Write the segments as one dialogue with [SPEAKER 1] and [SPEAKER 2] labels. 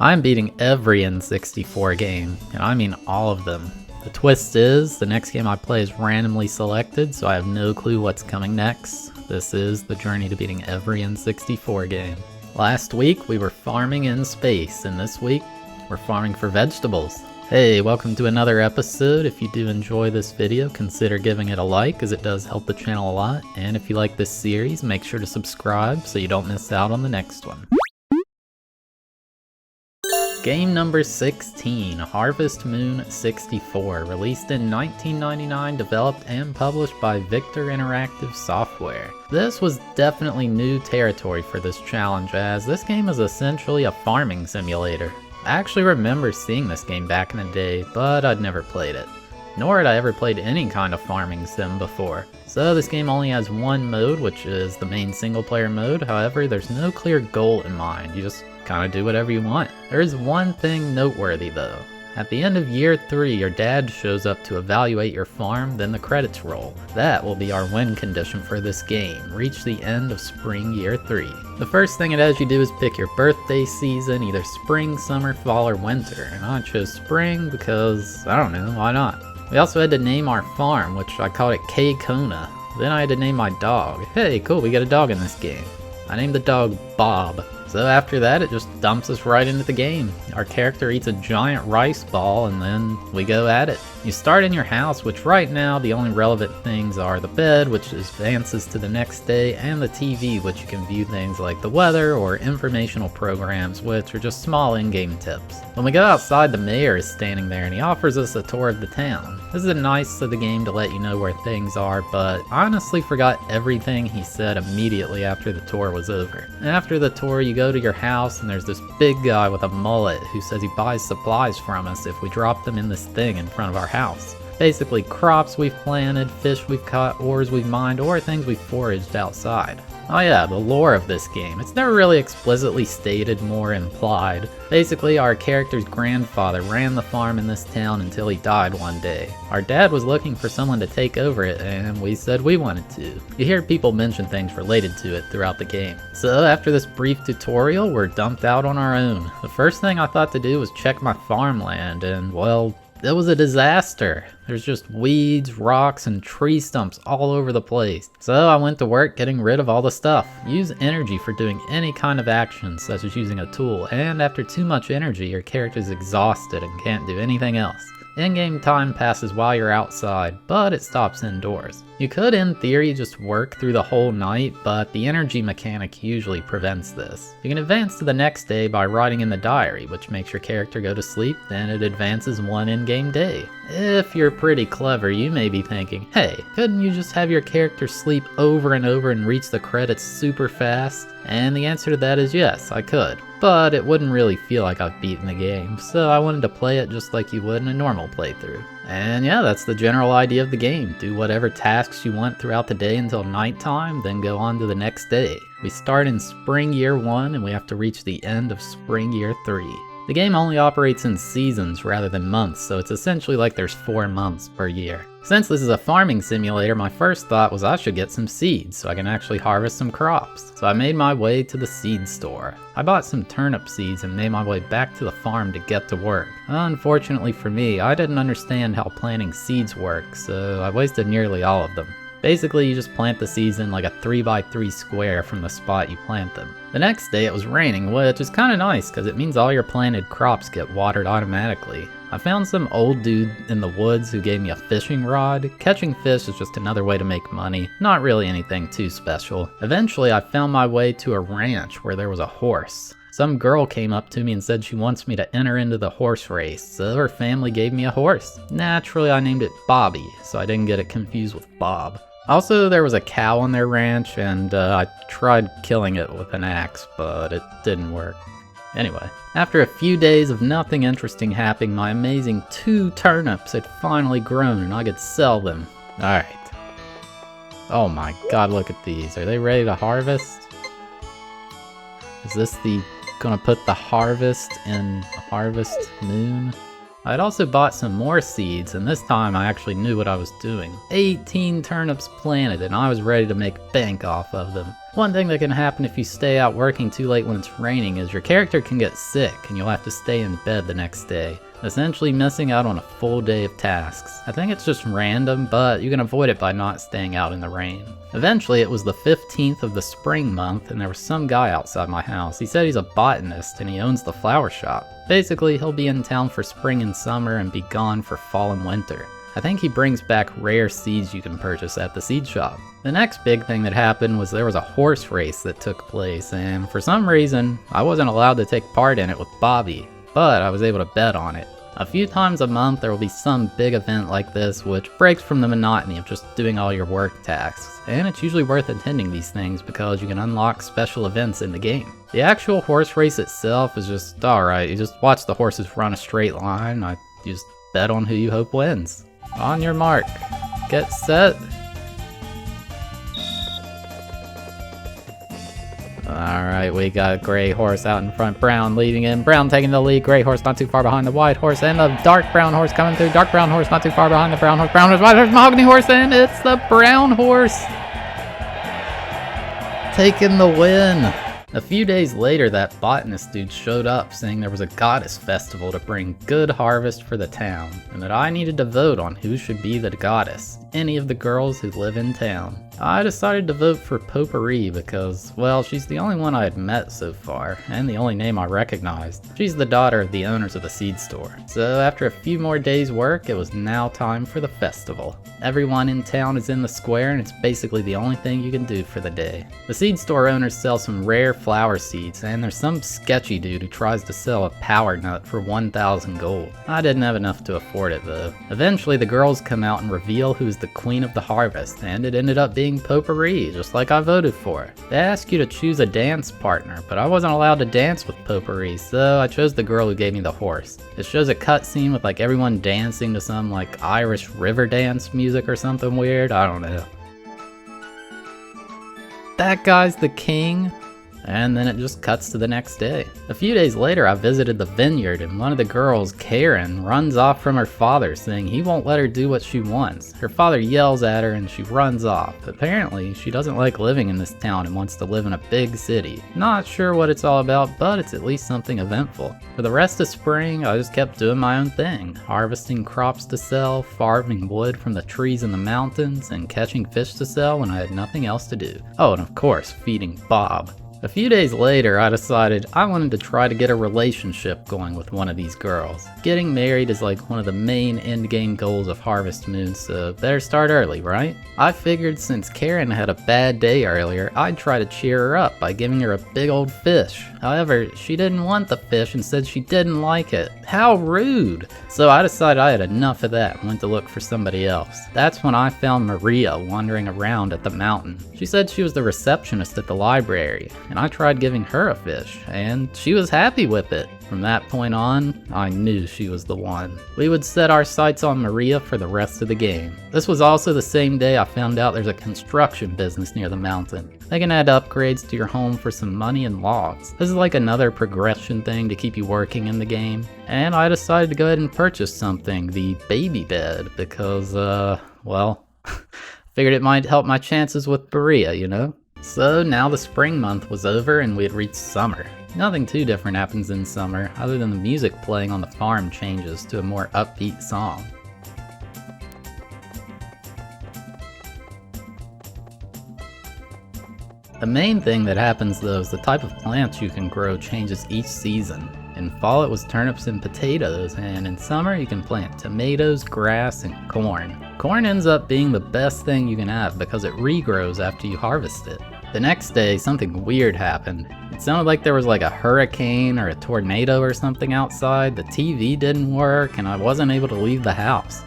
[SPEAKER 1] I'm beating every N64 game, and I mean all of them. The twist is, the next game I play is randomly selected, so I have no clue what's coming next. This is the journey to beating every N64 game. Last week, we were farming in space, and this week, we're farming for vegetables. Hey, welcome to another episode. If you do enjoy this video, consider giving it a like, as it does help the channel a lot. And if you like this series, make sure to subscribe so you don't miss out on the next one. Game number 16, Harvest Moon 64, released in 1999, developed and published by Victor Interactive Software. This was definitely new territory for this challenge, as this game is essentially a farming simulator. I actually remember seeing this game back in the day, but I'd never played it. Nor had I ever played any kind of farming sim before. So this game only has one mode, which is the main single player mode. However, there's no clear goal in mind. You just kind of do whatever you want. There is one thing noteworthy though. At the end of year 3, your dad shows up to evaluate your farm, then the credits roll. That will be our win condition for this game. Reach the end of spring year 3. The first thing it has you do is pick your birthday season, either spring, summer, fall, or winter. And I chose spring because, I don't know, why not? We also had to name our farm, which I called it K-Kona. Then I had to name my dog. Hey, cool, we got a dog in this game. I named the dog Bob. So after that, it just dumps us right into the game. Our character eats a giant rice ball and then we go at it. You start in your house, which right now the only relevant things are the bed, which advances to the next day, and the TV, which you can view things like the weather or informational programs, which are just small in-game tips. When we go outside, the mayor is standing there and he offers us a tour of the town. This is nice of the game to let you know where things are, but I honestly forgot everything he said immediately after the tour was over. And after the tour, you go to your house and there's this big guy with a mullet who says he buys supplies from us if we drop them in this thing in front of our house. Basically crops we've planted, fish we've caught, ores we've mined, or things we've foraged outside. Oh yeah, the lore of this game. It's never really explicitly stated, more implied. Basically, our character's grandfather ran the farm in this town until he died one day. Our dad was looking for someone to take over it, and we said we wanted to. You hear people mention things related to it throughout the game. So after this brief tutorial, we're dumped out on our own. The first thing I thought to do was check my farmland, and well, it was a disaster. There's just weeds, rocks, and tree stumps all over the place. So I went to work getting rid of all the stuff. Use energy for doing any kind of action, such as using a tool, and after too much energy, your character's exhausted and can't do anything else. In-game time passes while you're outside, but it stops indoors. You could, in theory, just work through the whole night, but the energy mechanic usually prevents this. You can advance to the next day by writing in the diary, which makes your character go to sleep, then it advances one in-game day. If you're pretty clever, you may be thinking, hey, couldn't you just have your character sleep over and over and reach the credits super fast? And the answer to that is yes, I could. But it wouldn't really feel like I've beaten the game, so I wanted to play it just like you would in a normal playthrough. And yeah, that's the general idea of the game. Do whatever tasks you want throughout the day until nighttime, then go on to the next day. We start in spring year 1 and we have to reach the end of spring year 3. The game only operates in seasons rather than months, so it's essentially like there's 4 months per year. Since this is a farming simulator, my first thought was I should get some seeds so I can actually harvest some crops. So I made my way to the seed store. I bought some turnip seeds and made my way back to the farm to get to work. Unfortunately for me, I didn't understand how planting seeds work, so I wasted nearly all of them. Basically, you just plant the seeds in like a 3x3 square from the spot you plant them. The next day it was raining, which is kinda nice because it means all your planted crops get watered automatically. I found some old dude in the woods who gave me a fishing rod. Catching fish is just another way to make money, not really anything too special. Eventually I found my way to a ranch where there was a horse. Some girl came up to me and said she wants me to enter into the horse race, so her family gave me a horse. Naturally I named it Bobby, so I didn't get it confused with Bob. Also, there was a cow on their ranch, and I tried killing it with an axe, but it didn't work. Anyway, after a few days of nothing interesting happening, my amazing 2 turnips had finally grown and I could sell them. Alright. Oh my god, look at these. Are they ready to harvest? Is this gonna put the harvest in Harvest Moon? I'd also bought some more seeds, and this time I actually knew what I was doing. 18 turnips planted, and I was ready to make bank off of them. One thing that can happen if you stay out working too late when it's raining is your character can get sick and you'll have to stay in bed the next day, essentially missing out on a full day of tasks. I think it's just random, but you can avoid it by not staying out in the rain. Eventually, it was the 15th of the spring month and there was some guy outside my house. He said he's a botanist and he owns the flower shop. Basically, he'll be in town for spring and summer and be gone for fall and winter. I think he brings back rare seeds you can purchase at the seed shop. The next big thing that happened was there was a horse race that took place, and for some reason, I wasn't allowed to take part in it with Bobby, but I was able to bet on it. A few times a month there will be some big event like this which breaks from the monotony of just doing all your work tasks, and it's usually worth attending these things because you can unlock special events in the game. The actual horse race itself is just alright, you just watch the horses run a straight line, you just bet on who you hope wins. On your mark, get set. Alright, we got Gray Horse out in front, Brown leading in, Brown taking the lead, Gray Horse not too far behind the White Horse, and the Dark Brown Horse coming through, Dark Brown Horse not too far behind the Brown Horse, White Horse, Mahogany Horse, and it's the Brown Horse taking the win. A few days later, that botanist dude showed up saying there was a goddess festival to bring good harvest for the town, and that I needed to vote on who should be the goddess, any of the girls who live in town. I decided to vote for Potpourri because, well, she's the only one I had met so far, and the only name I recognized. She's the daughter of the owners of the seed store. So after a few more days' work, it was now time for the festival. Everyone in town is in the square, and it's basically the only thing you can do for the day. The seed store owners sell some rare flower seeds, and there's some sketchy dude who tries to sell a power nut for 1,000 gold. I didn't have enough to afford it though. Eventually the girls come out and reveal who's the queen of the harvest, and it ended up being Potpourri, just like I voted for. They ask you to choose a dance partner, but I wasn't allowed to dance with Potpourri, so I chose the girl who gave me the horse. It shows a cutscene with like everyone dancing to some like Irish river dance music or something weird, I don't know. That guy's the king. And then it just cuts to the next day. A few days later, I visited the vineyard and one of the girls, Karen, runs off from her father saying he won't let her do what she wants. Her father yells at her and she runs off. Apparently, she doesn't like living in this town and wants to live in a big city. Not sure what it's all about, but it's at least something eventful. For the rest of spring, I just kept doing my own thing. Harvesting crops to sell, farming wood from the trees in the mountains, and catching fish to sell when I had nothing else to do. Oh, and of course, feeding Bob. A few days later, I decided I wanted to try to get a relationship going with one of these girls. Getting married is like one of the main endgame goals of Harvest Moon, so better start early, right? I figured since Karen had a bad day earlier, I'd try to cheer her up by giving her a big old fish. However, she didn't want the fish and said she didn't like it. How rude! So I decided I had enough of that and went to look for somebody else. That's when I found Maria wandering around at the mountain. She said she was the receptionist at the library, and I tried giving her a fish, and she was happy with it. From that point on, I knew she was the one. We would set our sights on Maria for the rest of the game. This was also the same day I found out there's a construction business near the mountain. They can add upgrades to your home for some money and logs. This is like another progression thing to keep you working in the game. And I decided to go ahead and purchase something, the baby bed, because, well, figured it might help my chances with Maria, you know? So now the spring month was over and we had reached summer. Nothing too different happens in summer, other than the music playing on the farm changes to a more upbeat song. The main thing that happens though is the type of plants you can grow changes each season. In fall it was turnips and potatoes, and in summer you can plant tomatoes, grass, and corn. Corn ends up being the best thing you can have because it regrows after you harvest it. The next day, something weird happened. It sounded like there was like a hurricane or a tornado or something outside, the TV didn't work, and I wasn't able to leave the house.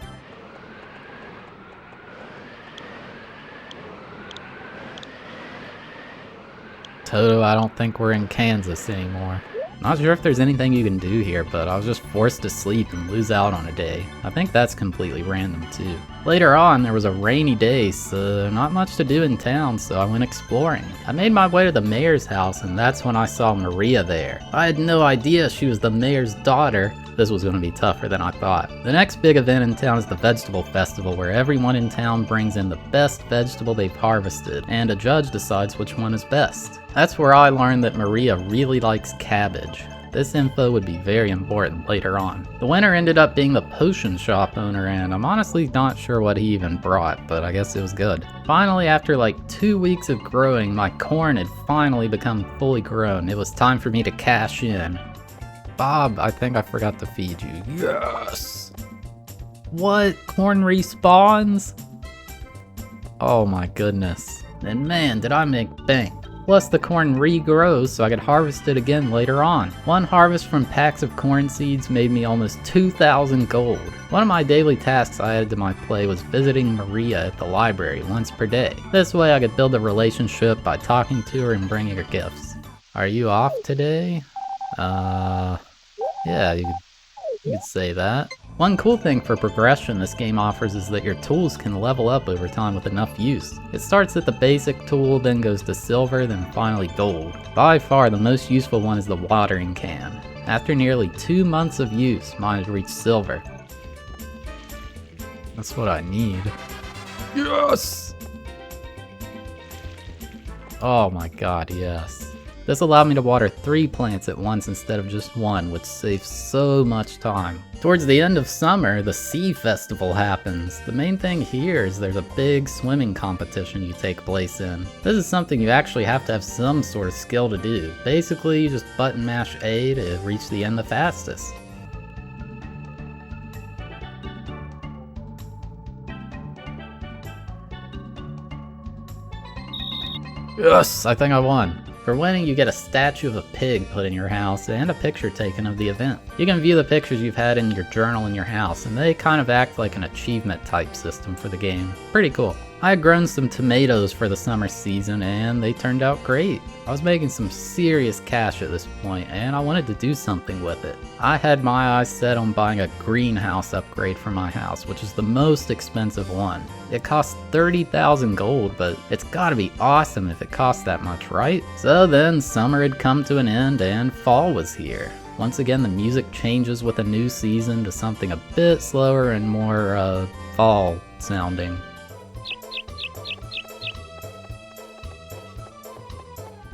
[SPEAKER 1] Toto, I don't think we're in Kansas anymore. Not sure if there's anything you can do here, but I was just forced to sleep and lose out on a day. I think that's completely random too. Later on, there was a rainy day, so not much to do in town, so I went exploring. I made my way to the mayor's house, and that's when I saw Maria there. I had no idea she was the mayor's daughter. this was going to be tougher than I thought. The next big event in town is the Vegetable Festival, where everyone in town brings in the best vegetable they've harvested, and a judge decides which one is best. That's where I learned that Maria really likes cabbage. This info would be very important later on. The winner ended up being the potion shop owner, and I'm honestly not sure what he even brought, but I guess it was good. Finally, after like 2 weeks of growing, my corn had finally become fully grown. It was time for me to cash in. Bob, I think I forgot to feed you. Yes! What? Corn respawns? Oh my goodness. And man, did I make bank. Plus the corn regrows so I could harvest it again later on. One harvest from packs of corn seeds made me almost 2,000 gold. One of my daily tasks I added to my play was visiting Maria at the library once per day. This way I could build a relationship by talking to her and bringing her gifts. Are you off today? Yeah, you could say that. One cool thing for progression this game offers is that your tools can level up over time with enough use. It starts at the basic tool, then goes to silver, then finally gold. By far the most useful one is the watering can. After nearly 2 months of use, mine has reached silver. That's what I need. Yes! Oh my god, yes. This allowed me to water 3 plants at once instead of just 1, which saves so much time. Towards the end of summer, the Sea Festival happens. The main thing here is there's a big swimming competition you take place in. This is something you actually have to have some sort of skill to do. Basically, you just button mash A to reach the end the fastest. Yes, I think I won. For winning, you get a statue of a pig put in your house and a picture taken of the event. You can view the pictures you've had in your journal in your house, and they kind of act like an achievement type system for the game. Pretty cool. I had grown some tomatoes for the summer season and they turned out great. I was making some serious cash at this point and I wanted to do something with it. I had my eyes set on buying a greenhouse upgrade for my house, which is the most expensive one. It costs 30,000 gold, but it's gotta be awesome if it costs that much, right? So then summer had come to an end and fall was here. Once again, the music changes with a new season to something a bit slower and more fall sounding.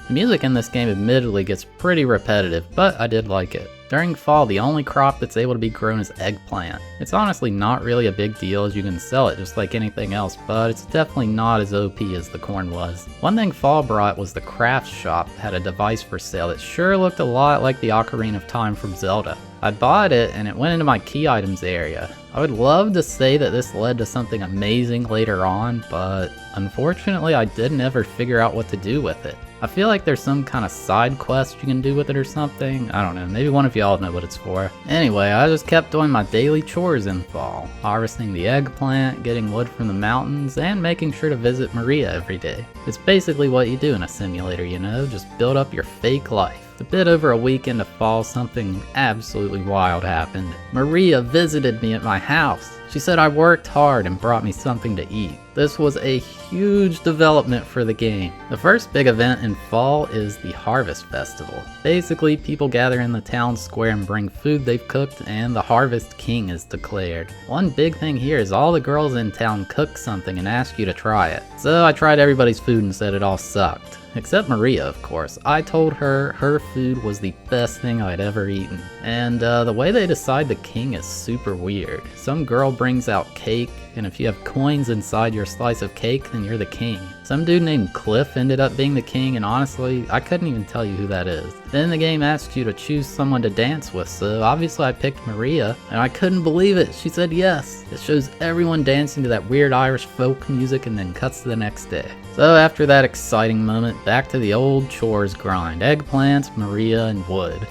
[SPEAKER 1] The music in this game admittedly gets pretty repetitive, but I did like it. During fall, the only crop that's able to be grown is eggplant. It's honestly not really a big deal as you can sell it just like anything else, but it's definitely not as OP as the corn was. One thing fall brought was the crafts shop had a device for sale that sure looked a lot like the Ocarina of Time from Zelda. I bought it and it went into my key items area. I would love to say that this led to something amazing later on, but unfortunately I didn't ever figure out what to do with it. I feel like there's some kind of side quest you can do with it or something. I don't know, maybe one of y'all know what it's for. Anyway, I just kept doing my daily chores in fall. Harvesting the eggplant, getting wood from the mountains, and making sure to visit Maria every day. It's basically what you do in a simulator, you know, just build up your fake life. A bit over a week into fall, something absolutely wild happened. Maria visited me at my house. She said I worked hard and brought me something to eat. This was a huge development for the game. The first big event in fall is the Harvest Festival. Basically, people gather in the town square and bring food they've cooked, and the Harvest King is declared. One big thing here is all the girls in town cook something and ask you to try it. So I tried everybody's food and said it all sucked. Except Maria, of course. I told her her food was the best thing I'd ever eaten. And the way they decide the king is super weird. Some girl brings out cake, and if you have coins inside your slice of cake, then you're the king. Some dude named Cliff ended up being the king, and honestly, I couldn't even tell you who that is. Then the game asks you to choose someone to dance with, so obviously I picked Maria, and I couldn't believe it. She said yes. It shows everyone dancing to that weird Irish folk music and then cuts to the next day. So after that exciting moment, back to the old chores grind. Eggplants, Maria, and wood.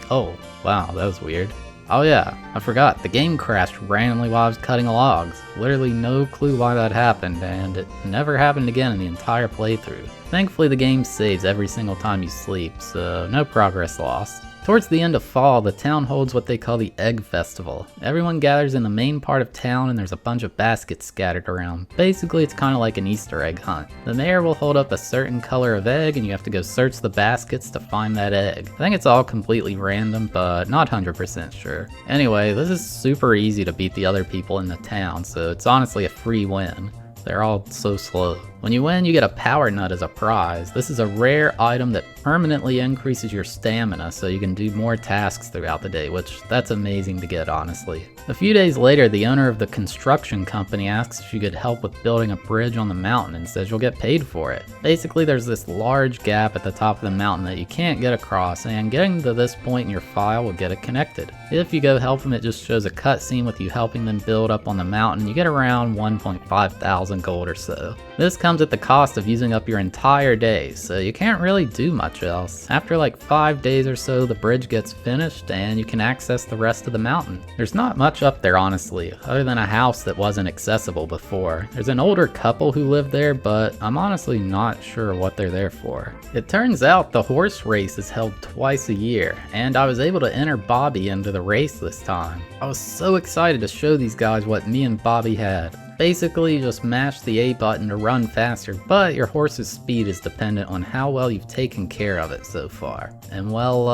[SPEAKER 1] Oh, wow, that was weird. Oh yeah, I forgot, the game crashed randomly while I was cutting logs. Literally no clue why that happened, and it never happened again in the entire playthrough. Thankfully the game saves every single time you sleep, so no progress lost. Towards the end of fall, the town holds what they call the Egg Festival. Everyone gathers in the main part of town and there's a bunch of baskets scattered around. Basically, it's kind of like an Easter egg hunt. The mayor will hold up a certain color of egg and you have to go search the baskets to find that egg. I think it's all completely random, but not 100% sure. Anyway, this is super easy to beat the other people in the town, so it's honestly a free win. They're all so slow. When you win, you get a power nut as a prize. This is a rare item that permanently increases your stamina so you can do more tasks throughout the day, which that's amazing to get, honestly. A few days later, the owner of the construction company asks if you could help with building a bridge on the mountain and says you'll get paid for it. Basically, there's this large gap at the top of the mountain that you can't get across, and getting to this point in your file will get it connected. If you go help them, it just shows a cutscene with you helping them build up on the mountain. You get around 1.5 thousand gold or so. This comes at the cost of using up your entire day, so you can't really do much else. After like 5 days or so, the bridge gets finished and you can access the rest of the mountain. There's not much up there, honestly, other than a house that wasn't accessible before. There's an older couple who live there, but I'm honestly not sure what they're there for. It turns out the horse race is held twice a year, and I was able to enter Bobby into the race this time. I was so excited to show these guys what me and Bobby had. Basically, you just mash the A button to run faster, but your horse's speed is dependent on how well you've taken care of it so far. And well,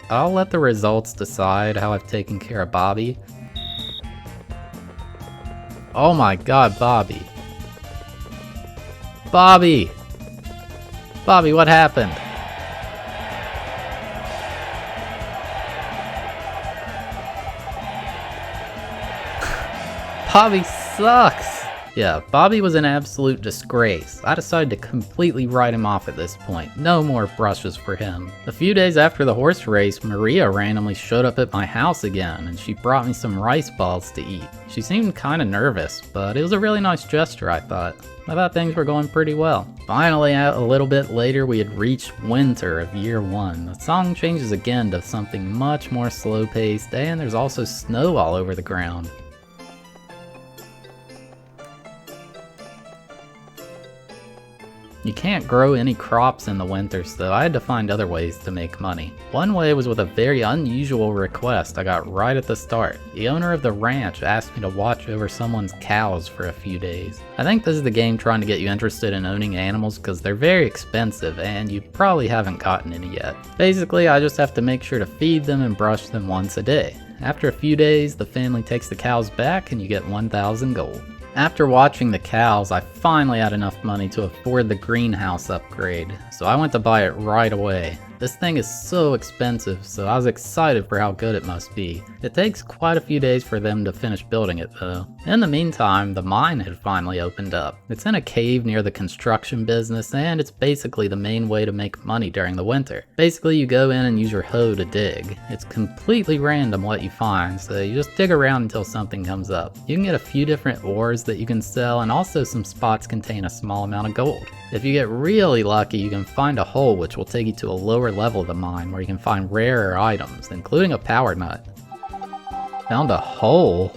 [SPEAKER 1] I'll let the results decide how I've taken care of Bobby. Oh my god, Bobby. Bobby! Bobby, what happened? Bobby sucks! Yeah, Bobby was an absolute disgrace. I decided to completely write him off at this point. No more brushes for him. A few days after the horse race, Maria randomly showed up at my house again, and she brought me some rice balls to eat. She seemed kinda nervous, but it was a really nice gesture, I thought. I thought things were going pretty well. Finally, a little bit later, we had reached winter of year 1. The song changes again to something much more slow-paced, and there's also snow all over the ground. You can't grow any crops in the winter, so I had to find other ways to make money. One way was with a very unusual request I got right at the start. The owner of the ranch asked me to watch over someone's cows for a few days. I think this is the game trying to get you interested in owning animals because they're very expensive and you probably haven't gotten any yet. Basically, I just have to make sure to feed them and brush them once a day. After a few days, the family takes the cows back and you get 1,000 gold. After watching the cows, I finally had enough money to afford the greenhouse upgrade, so I went to buy it right away. This thing is so expensive, so I was excited for how good it must be. It takes quite a few days for them to finish building it though. In the meantime, the mine had finally opened up. It's in a cave near the construction business, and it's basically the main way to make money during the winter. Basically, you go in and use your hoe to dig. It's completely random what you find, so you just dig around until something comes up. You can get a few different ores that you can sell, and also some spots contain a small amount of gold. If you get really lucky, you can find a hole which will take you to a lower level of the mine where you can find rarer items, including a power nut. Found a hole?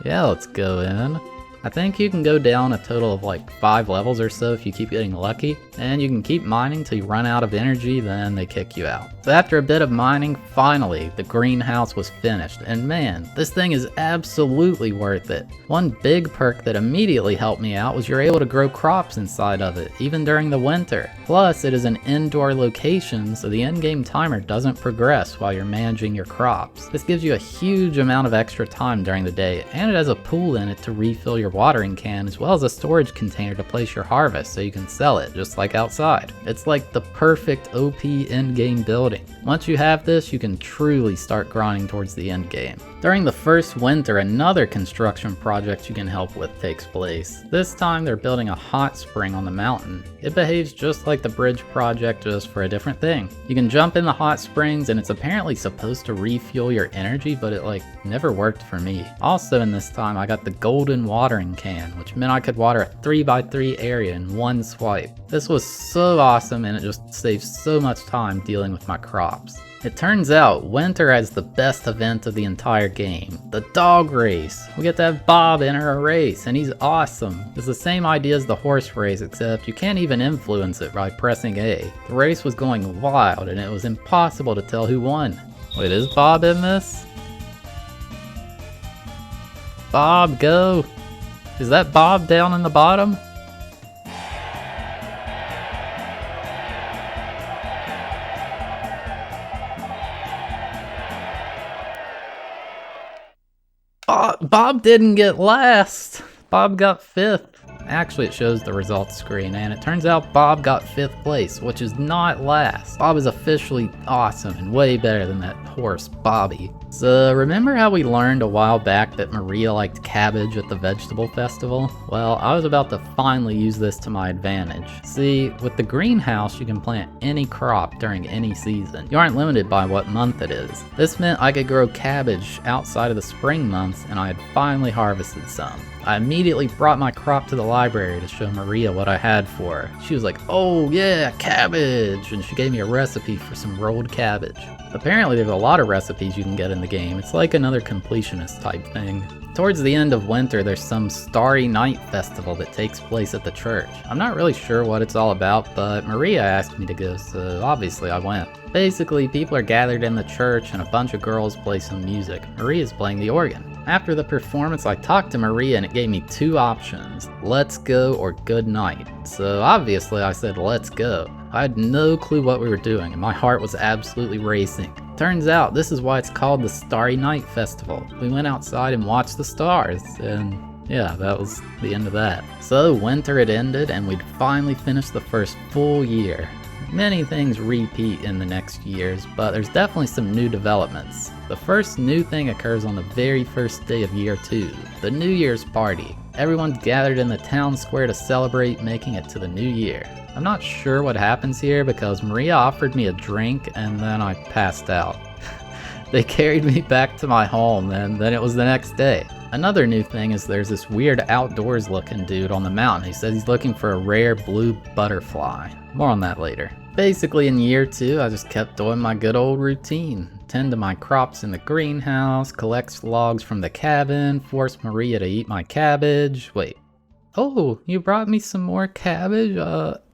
[SPEAKER 1] Yeah, let's go in. I think you can go down a total of like 5 levels or so if you keep getting lucky, and you can keep mining till you run out of energy, then they kick you out. So after a bit of mining, finally, the greenhouse was finished, and man, this thing is absolutely worth it. One big perk that immediately helped me out was you're able to grow crops inside of it, even during the winter. Plus, it is an indoor location, so the in-game timer doesn't progress while you're managing your crops. This gives you a huge amount of extra time during the day, and it has a pool in it to refill your watering can, as well as a storage container to place your harvest so you can sell it, just like outside. It's like the perfect OP in-game building. Once you have this, you can truly start grinding towards the end game. During the first winter, another construction project you can help with takes place. This time they're building a hot spring on the mountain. It behaves just like the bridge project, just for a different thing. You can jump in the hot springs and it's apparently supposed to refuel your energy, but it never worked for me. Also in this time I got the golden water watering can, which meant I could water a 3x3 area in one swipe. This was so awesome, and it just saved so much time dealing with my crops. It turns out winter has the best event of the entire game, the dog race. We get to have Bob enter a race, and he's awesome. It's the same idea as the horse race, except you can't even influence it by pressing A. The race was going wild, and it was impossible to tell who won. Wait, is Bob in this? Bob, go! Is that Bob down in the bottom? Bob didn't get last. Bob got 5th. Actually, it shows the results screen, and it turns out Bob got 5th place, which is not last. Bob is officially awesome and way better than that horse, Bobby. So, remember how we learned a while back that Maria liked cabbage at the vegetable festival? Well, I was about to finally use this to my advantage. See, with the greenhouse, you can plant any crop during any season. You aren't limited by what month it is. This meant I could grow cabbage outside of the spring months, and I had finally harvested some. I immediately brought my crop to the library to show Maria what I had for her. She was like, "Oh yeah, cabbage!" and she gave me a recipe for some rolled cabbage. Apparently there's a lot of recipes you can get in the game. It's like another completionist type thing. Towards the end of winter, there's some Starry Night festival that takes place at the church. I'm not really sure what it's all about, but Maria asked me to go, so obviously I went. Basically, people are gathered in the church and a bunch of girls play some music. Maria's playing the organ. After the performance, I talked to Maria and it gave me 2 options, let's go or good night. So obviously I said let's go. I had no clue what we were doing and my heart was absolutely racing. Turns out this is why it's called the Starry Night Festival. We went outside and watched the stars, and yeah, that was the end of that. So winter had ended and we'd finally finished the first full year. Many things repeat in the next years, but there's definitely some new developments. The first new thing occurs on the very first day of year 2, the New Year's party. Everyone's gathered in the town square to celebrate making it to the new year. I'm not sure what happens here because Maria offered me a drink and then I passed out. They carried me back to my home and then it was the next day. Another new thing is there's this weird outdoors looking dude on the mountain who says he's looking for a rare blue butterfly. More on that later. Basically in year 2 I just kept doing my good old routine. Tend to my crops in the greenhouse, collect logs from the cabin, force Maria to eat my cabbage. Wait. Oh, you brought me some more cabbage?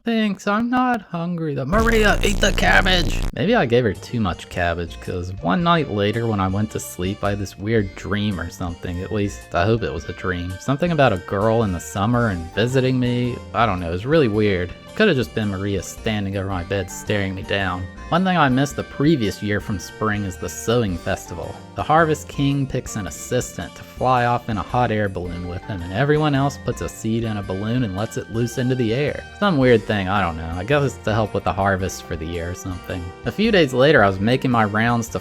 [SPEAKER 1] Thanks, I'm not hungry though. Maria, eat the cabbage! Maybe I gave her too much cabbage, cause one night later when I went to sleep I had this weird dream or something. At least, I hope it was a dream. Something about a girl in the summer and visiting me. I don't know, it was really weird. Could have just been Maria standing over my bed staring me down. One thing I missed the previous year from spring is the sewing festival. The Harvest King picks an assistant to fly off in a hot air balloon with him, and everyone else puts a seed in a balloon and lets it loose into the air. Some weird thing, I don't know. I guess it's to help with the harvest for the year or something. A few days later I was making my rounds to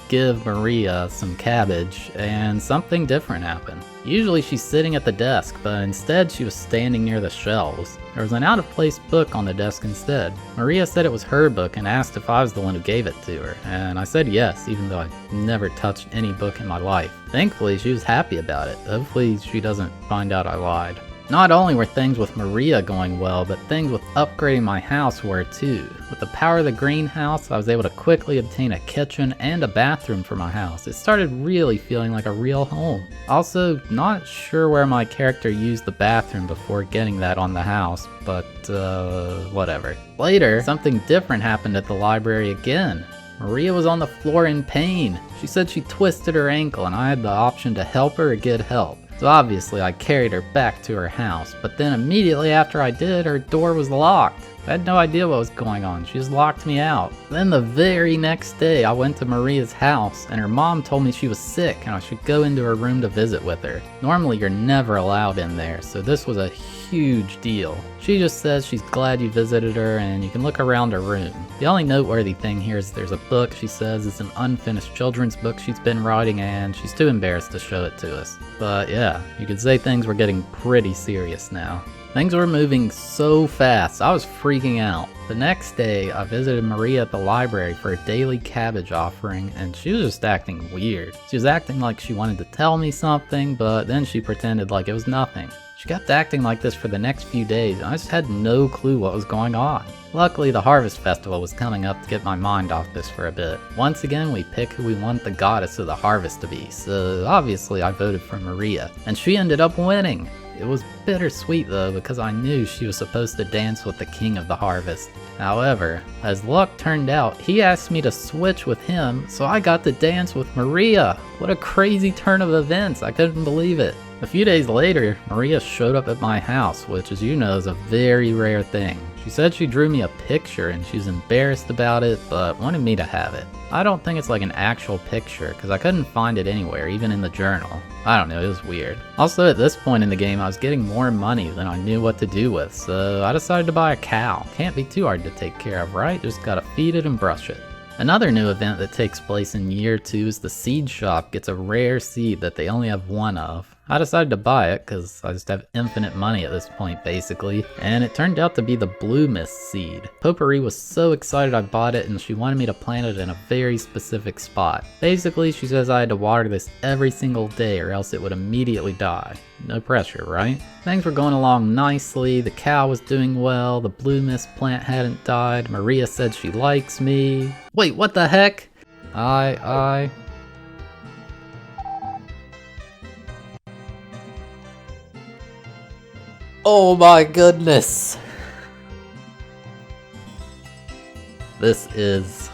[SPEAKER 1] give Maria some cabbage, and something different happened. Usually she's sitting at the desk, but instead she was standing near the shelves. There was an out-of-place book on the desk instead. Maria said it was her book and asked if I was the one who gave it to her, and I said yes, even though I never touched any book in my life. Thankfully, she was happy about it. Hopefully she doesn't find out I lied. Not only were things with Maria going well, but things with upgrading my house were too. With the power of the greenhouse, I was able to quickly obtain a kitchen and a bathroom for my house. It started really feeling like a real home. Also, not sure where my character used the bathroom before getting that on the house, but whatever. Later, something different happened at the library again. Maria was on the floor in pain. She said she twisted her ankle and I had the option to help her or get help. So obviously I carried her back to her house, but then immediately after I did, her door was locked. I had no idea what was going on. She just locked me out. Then the very next day, I went to Maria's house and her mom told me she was sick and I should go into her room to visit with her. Normally you're never allowed in there, so this was a huge deal. She just says she's glad you visited her and you can look around her room. The only noteworthy thing here is there's a book she says is an unfinished children's book she's been writing and she's too embarrassed to show it to us. But yeah, you could say things were getting pretty serious now. Things were moving so fast, I was freaking out. The next day, I visited Maria at the library for a daily cabbage offering, and she was just acting weird. She was acting like she wanted to tell me something, but then she pretended like it was nothing. She kept acting like this for the next few days, and I just had no clue what was going on. Luckily, the Harvest Festival was coming up to get my mind off this for a bit. Once again, we pick who we want the goddess of the harvest to be, so obviously I voted for Maria, and she ended up winning. It was bittersweet though, because I knew she was supposed to dance with the king of the harvest. However, as luck turned out, he asked me to switch with him, so I got to dance with Maria. What a crazy turn of events, I couldn't believe it. A few days later, Maria showed up at my house, which as you know is a very rare thing. She said she drew me a picture and she was embarrassed about it, but wanted me to have it. I don't think it's like an actual picture, because I couldn't find it anywhere, even in the journal. I don't know, it was weird. Also, at this point in the game, I was getting more money than I knew what to do with, so I decided to buy a cow. Can't be too hard to take care of, right? Just gotta feed it and brush it. Another new event that takes place in year 2 is the seed shop gets a rare seed that they only have one of. I decided to buy it because I just have infinite money at this point basically, and it turned out to be the blue mist seed. Potpourri was so excited I bought it and she wanted me to plant it in a very specific spot. Basically, she says I had to water this every single day or else it would immediately die. No pressure, right? Things were going along nicely, the cow was doing well, the blue mist plant hadn't died, Maria said she likes me. Wait, what the heck? Oh my goodness. This is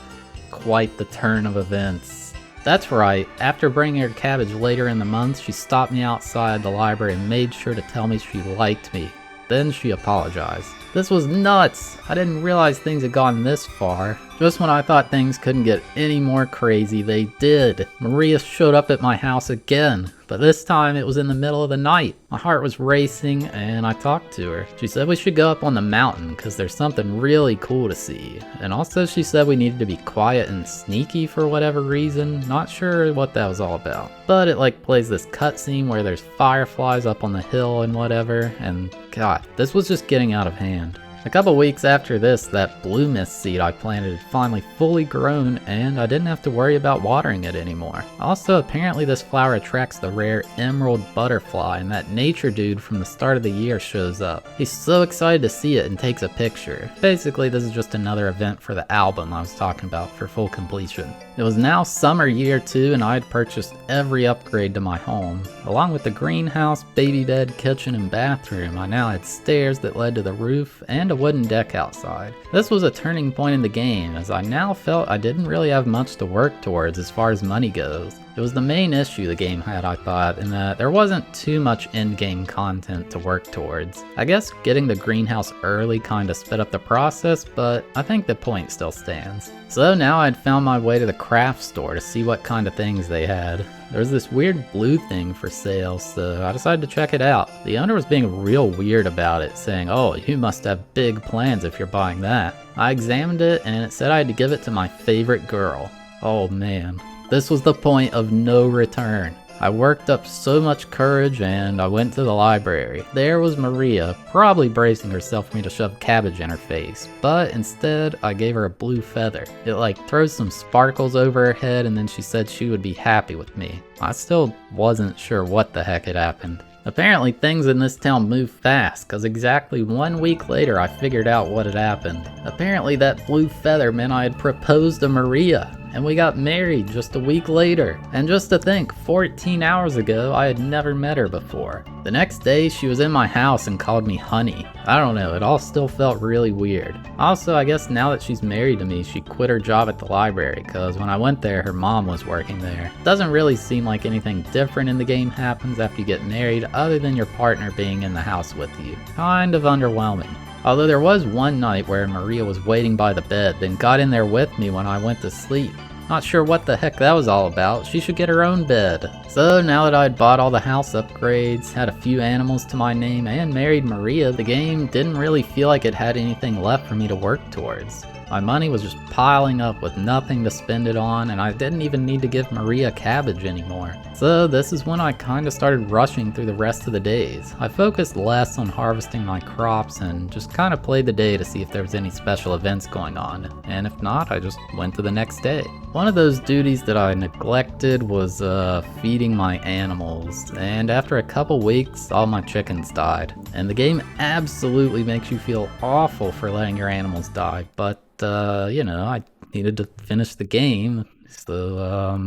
[SPEAKER 1] quite the turn of events. That's right, after bringing her cabbage later in the month, she stopped me outside the library and made sure to tell me she liked me. Then she apologized. This was nuts! I didn't realize things had gone this far. Just when I thought things couldn't get any more crazy, they did. Maria showed up at my house again, but this time it was in the middle of the night. My heart was racing and I talked to her. She said we should go up on the mountain because there's something really cool to see. And also she said we needed to be quiet and sneaky for whatever reason. Not sure what that was all about. But it like plays this cutscene where there's fireflies up on the hill and whatever, and god, this was just getting out of hand. A couple weeks after this, that blue mist seed I planted had finally fully grown and I didn't have to worry about watering it anymore. Also, apparently this flower attracts the rare emerald butterfly and that nature dude from the start of the year shows up. He's so excited to see it and takes a picture. Basically, this is just another event for the album I was talking about for full completion. It was now summer year 2 and I had purchased every upgrade to my home. Along with the greenhouse, baby bed, kitchen, and bathroom, I now had stairs that led to the roof and a wooden deck outside. This was a turning point in the game as I now felt I didn't really have much to work towards as far as money goes. It was the main issue the game had, I thought, in that there wasn't too much in-game content to work towards. I guess getting the greenhouse early kinda sped up the process, but I think the point still stands. So now I'd found my way to the craft store to see what kind of things they had. There was this weird blue thing for sale, so I decided to check it out. The owner was being real weird about it, saying, "Oh, you must have big plans if you're buying that." I examined it and it said I had to give it to my favorite girl. Oh man. This was the point of no return. I worked up so much courage and I went to the library. There was Maria, probably bracing herself for me to shove cabbage in her face, but instead I gave her a blue feather. It like throws some sparkles over her head and then she said she would be happy with me. I still wasn't sure what the heck had happened. Apparently things in this town move fast, cause exactly 1 week later I figured out what had happened. Apparently that blue feather meant I had proposed to Maria, and we got married just a week later. And just to think, 14 hours ago I had never met her before. The next day she was in my house and called me honey. I don't know, it all still felt really weird. Also, I guess now that she's married to me, she quit her job at the library, cause when I went there her mom was working there. Doesn't really seem like anything different in the game happens after you get married other than your partner being in the house with you. Kind of underwhelming. Although there was one night where Maria was waiting by the bed, then got in there with me when I went to sleep. Not sure what the heck that was all about, she should get her own bed. So now that I'd bought all the house upgrades, had a few animals to my name, and married Maria, the game didn't really feel like it had anything left for me to work towards. My money was just piling up with nothing to spend it on, and I didn't even need to give Maria cabbage anymore. So this is when I kinda started rushing through the rest of the days. I focused less on harvesting my crops and just kinda played the day to see if there was any special events going on, and if not, I just went to the next day. One of those duties that I neglected was feeding my animals, and after a couple weeks, all my chickens died. And the game absolutely makes you feel awful for letting your animals die, but you know, I needed to finish the game, so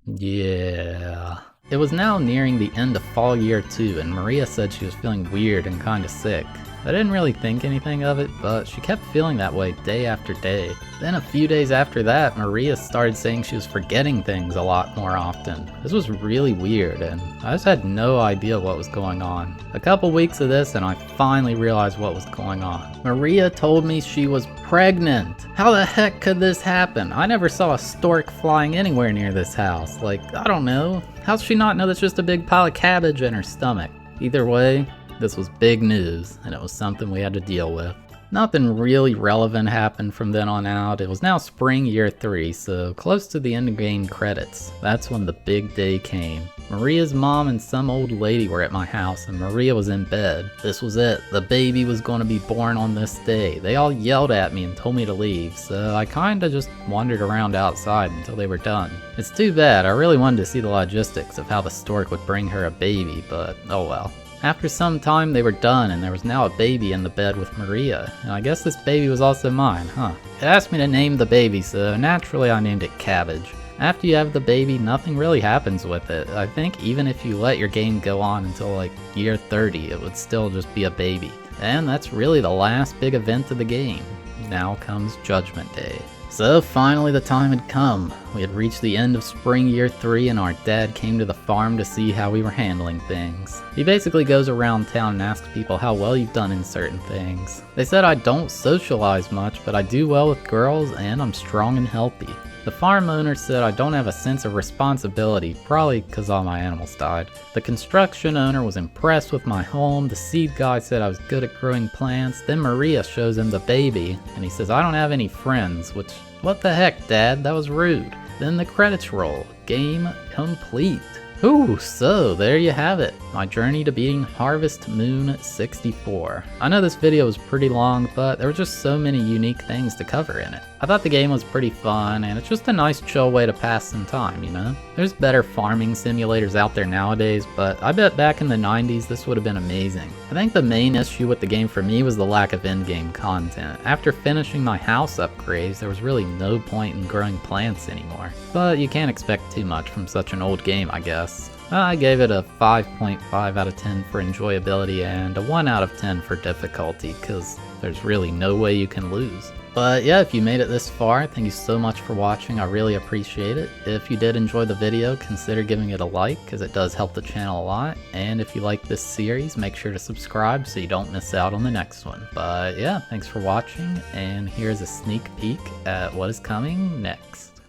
[SPEAKER 1] yeah. It was now nearing the end of fall year 2, and Maria said she was feeling weird and kinda sick. I didn't really think anything of it, but she kept feeling that way day after day. Then a few days after that, Maria started saying she was forgetting things a lot more often. This was really weird, and I just had no idea what was going on. A couple weeks of this, and I finally realized what was going on. Maria told me she was pregnant. How the heck could this happen? I never saw a stork flying anywhere near this house. Like, I don't know. How'd she not know that's just a big pile of cabbage in her stomach? Either way, this was big news, and it was something we had to deal with. Nothing really relevant happened from then on out. It was now spring year 3, so close to the end of game credits. That's when the big day came. Maria's mom and some old lady were at my house, and Maria was in bed. This was it. The baby was going to be born on this day. They all yelled at me and told me to leave, so I kinda just wandered around outside until they were done. It's too bad. I really wanted to see the logistics of how the stork would bring her a baby, but oh well. After some time they were done, and there was now a baby in the bed with Maria, and I guess this baby was also mine, huh? It asked me to name the baby, so naturally I named it Cabbage. After you have the baby, nothing really happens with it. I think even if you let your game go on until like year 30, it would still just be a baby. And that's really the last big event of the game. Now comes Judgment Day. So finally the time had come. We had reached the end of spring year 3, and our dad came to the farm to see how we were handling things. He basically goes around town and asks people how well you've done in certain things. They said I don't socialize much, but I do well with girls and I'm strong and healthy. The farm owner said I don't have a sense of responsibility, probably because all my animals died. The construction owner was impressed with my home. The seed guy said I was good at growing plants. Then Maria shows him the baby, and he says I don't have any friends, which, what the heck, Dad? That was rude. Then the credits roll. Game complete. Ooh, so there you have it. My journey to beating Harvest Moon 64. I know this video was pretty long, but there were just so many unique things to cover in it. I thought the game was pretty fun, and it's just a nice chill way to pass some time, you know? There's better farming simulators out there nowadays, but I bet back in the 90s this would have been amazing. I think the main issue with the game for me was the lack of in-game content. After finishing my house upgrades, there was really no point in growing plants anymore. But you can't expect too much from such an old game, I guess. I gave it a 5.5 out of 10 for enjoyability and a 1 out of 10 for difficulty, because there's really no way you can lose. But yeah, if you made it this far, thank you so much for watching. I really appreciate it. If you did enjoy the video, consider giving it a like, because it does help the channel a lot. And if you like this series, make sure to subscribe so you don't miss out on the next one. But yeah, thanks for watching, and here's a sneak peek at what is coming next.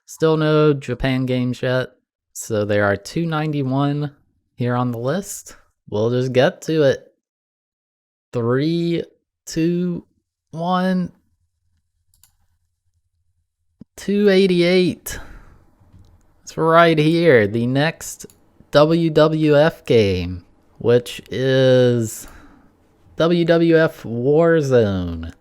[SPEAKER 1] Still no Japan games yet, so there are 291 here on the list. We'll just get to it. 3, 2, 1... 288. It's right here, the next WWF game, which is Wwf Warzone.